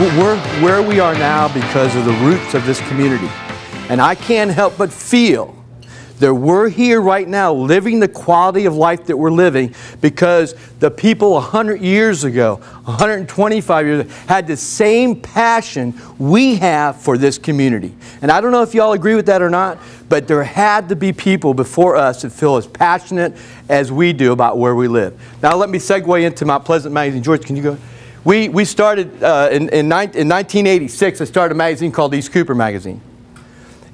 we're where we are now because of the roots of this community. And I can't help but feel that we're here right now living the quality of life that we're living because the people 100 years ago, 125 years ago, had the same passion we have for this community. And I don't know if y'all agree with that or not, but there had to be people before us that feel as passionate as we do about where we live. Now let me segue into Mount Pleasant Magazine. George, can you go? We started in 1986, I started a magazine called East Cooper Magazine.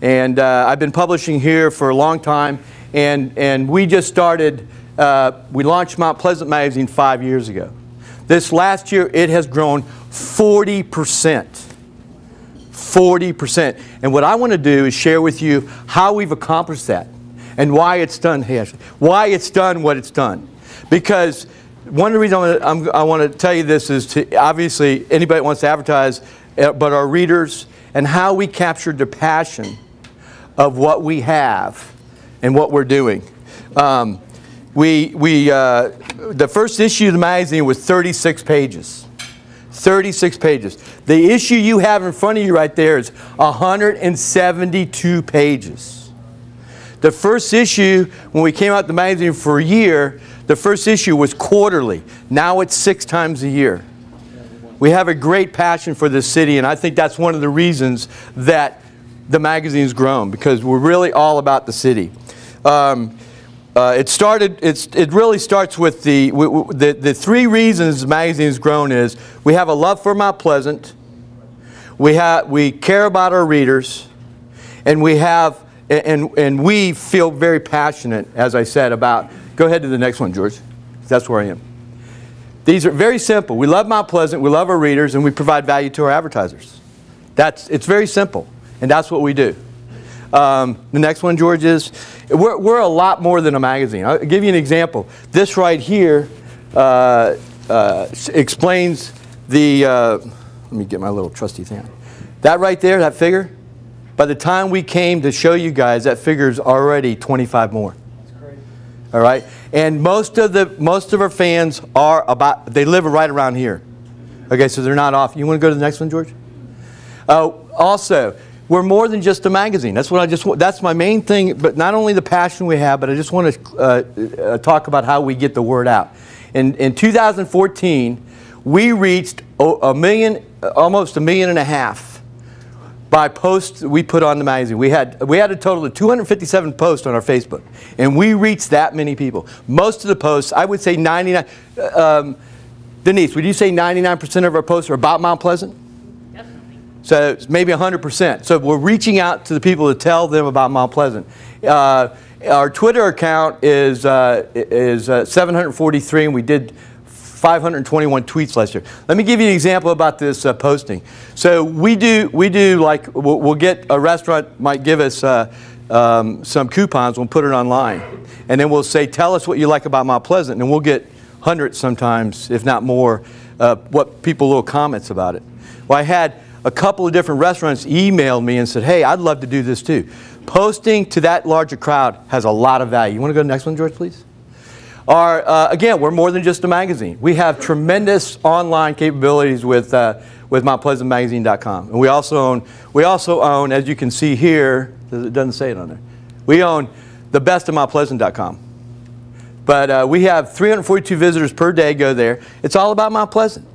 And I've been publishing here for a long time, and we just started, we launched Mount Pleasant Magazine 5 years ago. This last year, it has grown 40%. 40%. And what I want to do is share with you how we've accomplished that and why it's done, hey Ashley, why it's done what it's done. Because one of the reasons I want to tell you this is to, obviously, anybody that wants to advertise, but our readers, and how we captured the passion of what we have and what we're doing. The first issue of the magazine was 36 pages. 36 pages. The issue you have in front of you right there is 172 pages. The first issue, when we came out the magazine for a year, the first issue was quarterly. Now it's 6 times a year. We have a great passion for this city, and I think that's one of the reasons that the magazine's grown, because we're really all about the city. It really starts with the 3 reasons the magazine's grown is we have a love for Mount Pleasant, we care about our readers, and we feel very passionate, as I said, about. Go ahead to the next one, George. That's where I am. These are very simple. We love Mount Pleasant, we love our readers, and we provide value to our advertisers. It's very simple, and that's what we do. The next one, George, is we're a lot more than a magazine. I'll give you an example. This right here explains the, let me get my little trusty thing. That right there, that figure, by the time we came to show you guys, that figure's already 25 more. All right, and most of our fans they live right around here. Okay, so they're not off. You want to go to the next one, George? Also, we're more than just a magazine. That's my main thing. But not only the passion we have, but I just want to talk about how we get the word out. In 2014, we reached almost 1.5 million. By posts we put on the magazine. We had a total of 257 posts on our Facebook, and we reached that many people. Most of the posts, I would say 99. Denise, would you say 99% of our posts are about Mount Pleasant? Definitely. So it's maybe 100%. So we're reaching out to the people to tell them about Mount Pleasant. Our Twitter account is 743, and we did 521 tweets last year. Let me give you an example about this posting. So we do like, we'll get a restaurant might give us some coupons, we'll put it online. And then we'll say, tell us what you like about Mount Pleasant, and we'll get hundreds sometimes, if not more, little comments about it. Well, I had a couple of different restaurants emailed me and said, hey, I'd love to do this too. Posting to that larger crowd has a lot of value. You want to go to the next one, George, please? Again, we're more than just a magazine. We have tremendous online capabilities with MountPleasantMagazine.com, and we also own, as you can see here, it doesn't say it on there. We own the best of MountPleasant.com. But we have 342 visitors per day go there. It's all about Mount Pleasant.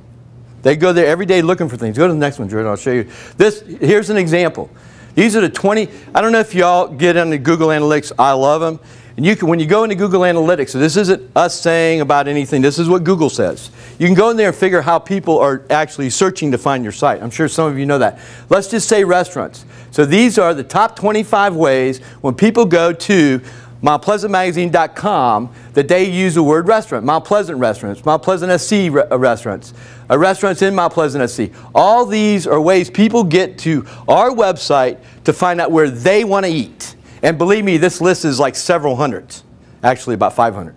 They go there every day looking for things. Go to the next one, Jordan. I'll show you this. Here's an example. These are the 20. I don't know if y'all get into Google Analytics. I love them. And you can, when you go into Google Analytics, so this isn't us saying about anything, this is what Google says. You can go in there and figure how people are actually searching to find your site. I'm sure some of you know that. Let's just say restaurants. So these are the top 25 ways when people go to MountPleasantMagazine.com that they use the word restaurant. Mount Pleasant restaurants, Mount Pleasant SC restaurants, restaurants in Mount Pleasant SC. All these are ways people get to our website to find out where they want to eat. And believe me, this list is like several hundreds, actually about 500.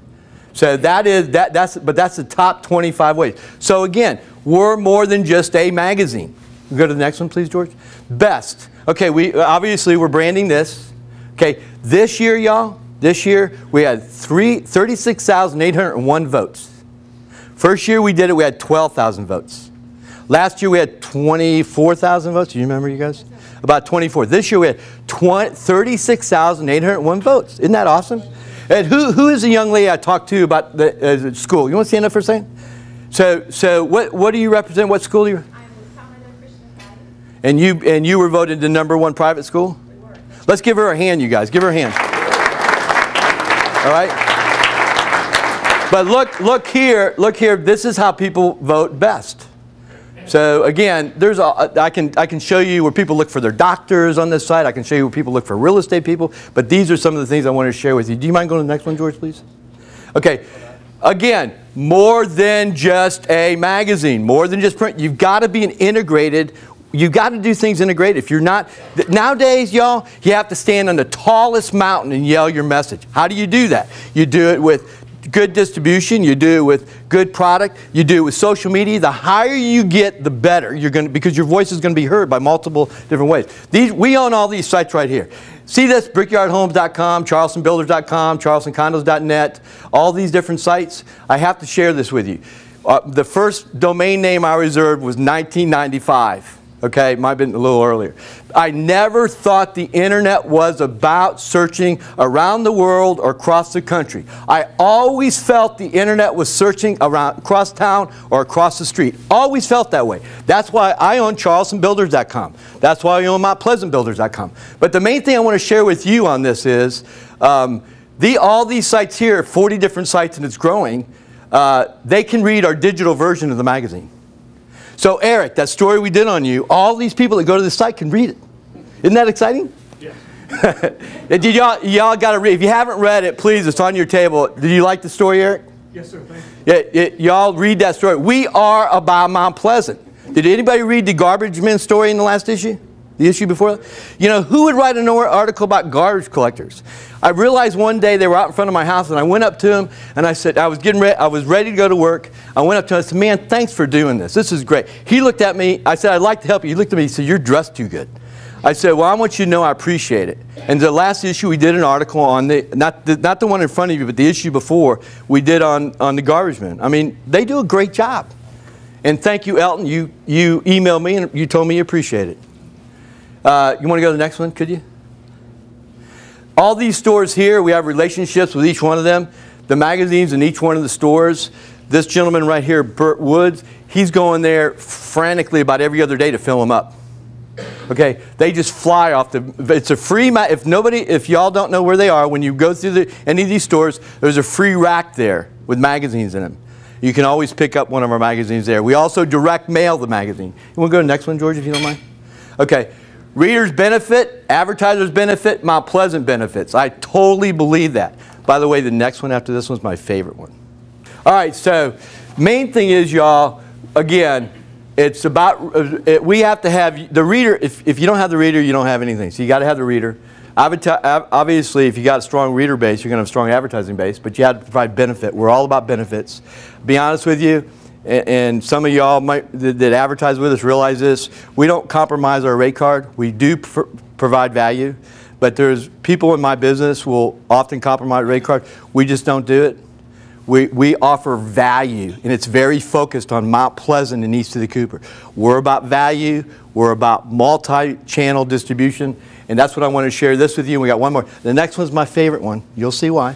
So that's the top 25 ways. So again, we're more than just a magazine. Go to the next one, please, George. Best. Okay, obviously we're branding this. Okay, this year, y'all, we had 36,801 votes. First year we did it, we had 12,000 votes. Last year we had 24,000 votes. Do you remember, you guys? About 24. This year we had 36,801 votes. Isn't that awesome? And who is the young lady I talked to about the school? You want to stand up for a second? So what do you represent? What school do you? And you were voted the #1 private school? We were. Let's give her a hand, you guys. Give her a hand. All right? But look here. This is how people vote best. So again, I can show you where people look for their doctors on this site. I can show you where people look for real estate people. But these are some of the things I want to share with you. Do you mind going to the next one, George, please? Okay. Again, more than just a magazine, more than just print. You've got to be integrated. You've got to do things integrated. If you're not, nowadays, y'all, you have to stand on the tallest mountain and yell your message. How do you do that? You do it with good distribution. You do it with good product. You do it with social media. The higher you get, the better you're going to, because your voice is going to be heard by multiple different ways. We own all these sites right here. See this? Brickyardhomes.com, charlestonbuilders.com, charlestoncondos.net, all these different sites. I have to share this with you. The first domain name I reserved was 1995. Okay, it might have been a little earlier. I never thought the internet was about searching around the world or across the country. I always felt the internet was searching around across town or across the street. Always felt that way. That's why I own charlestonbuilders.com. That's why I own MountPleasantBuilders.com. But the main thing I want to share with you on this is all these sites here, 40 different sites, and it's growing, they can read our digital version of the magazine. So Eric, that story we did on you, all these people that go to the site can read it. Isn't that exciting? Yeah. Y'all got to read. If you haven't read it, please, it's on your table. Did you like the story, Eric? Yes, sir. Thank you. Y'all read that story. We are about Mount Pleasant. Did anybody read the garbage men story in the last issue? The issue before that? You know, who would write an article about garbage collectors? I realized one day they were out in front of my house, and I went up to them, and I said, I was ready to go to work. I went up to him, I said, man, thanks for doing this. This is great. He looked at me. I said, I'd like to help you. He looked at me. He said, you're dressed too good. I said, well, I want you to know I appreciate it. And the last issue, we did an article on not the one in front of you, but the issue before, we did on the garbage men. I mean, they do a great job. And thank you, Elton. You emailed me, and you told me you appreciate it. You want to go to the next one, could you? All these stores here, we have relationships with each one of them. The magazines in each one of the stores. This gentleman right here, Burt Woods, he's going there frantically about every other day to fill them up. Okay, they just fly off the. It's a free. If y'all don't know where they are, when you go through any of these stores, there's a free rack there with magazines in them. You can always pick up one of our magazines there. We also direct mail the magazine. You want to go to the next one, George, if you don't mind? Okay. Readers benefit, advertisers benefit, Mount Pleasant benefits. I totally believe that. By the way, the next one after this one's my favorite one. All right, so main thing is, y'all, again, it's about, we have to have the reader. If you don't have the reader, you don't have anything. So you got to have the reader. Obviously, if you got a strong reader base, you're going to have a strong advertising base, but you have to provide benefit. We're all about benefits. Be honest with you. And some of y'all that advertise with us realize this. We don't compromise our rate card. We do provide value. But there's people in my business will often compromise rate card. We just don't do it. We offer value, and it's very focused on Mount Pleasant and east of the Cooper. We're about value. We're about multi-channel distribution. And that's what I want to share this with you. And we got one more. The next one's my favorite one. You'll see why.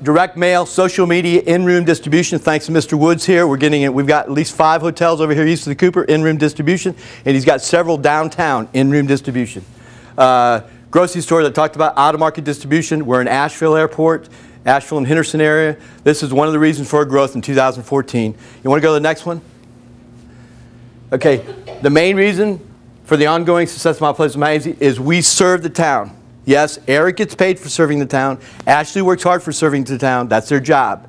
Direct mail, social media, in-room distribution. Thanks to Mr. Woods here. We're getting it. We've got at least 5 hotels over here east of the Cooper, in-room distribution, and he's got several downtown in-room distribution. Grocery stores I talked about, out-of-market distribution. We're in Asheville Airport, Asheville and Henderson area. This is one of the reasons for our growth in 2014. You want to go to the next one? Okay. The main reason for the ongoing success of Mount Pleasant Magazine is we serve the town. Yes, Eric gets paid for serving the town. Ashley works hard for serving the town. That's their job.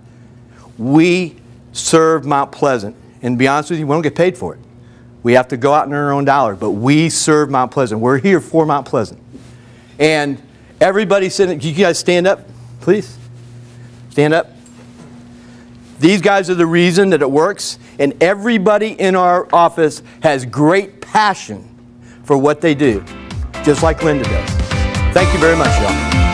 We serve Mount Pleasant. And to be honest with you, we don't get paid for it. We have to go out and earn our own dollar. But we serve Mount Pleasant. We're here for Mount Pleasant. And everybody sitting, you guys stand up, please? Stand up. These guys are the reason that it works. And everybody in our office has great passion for what they do, just like Linda does. Thank you very much, y'all.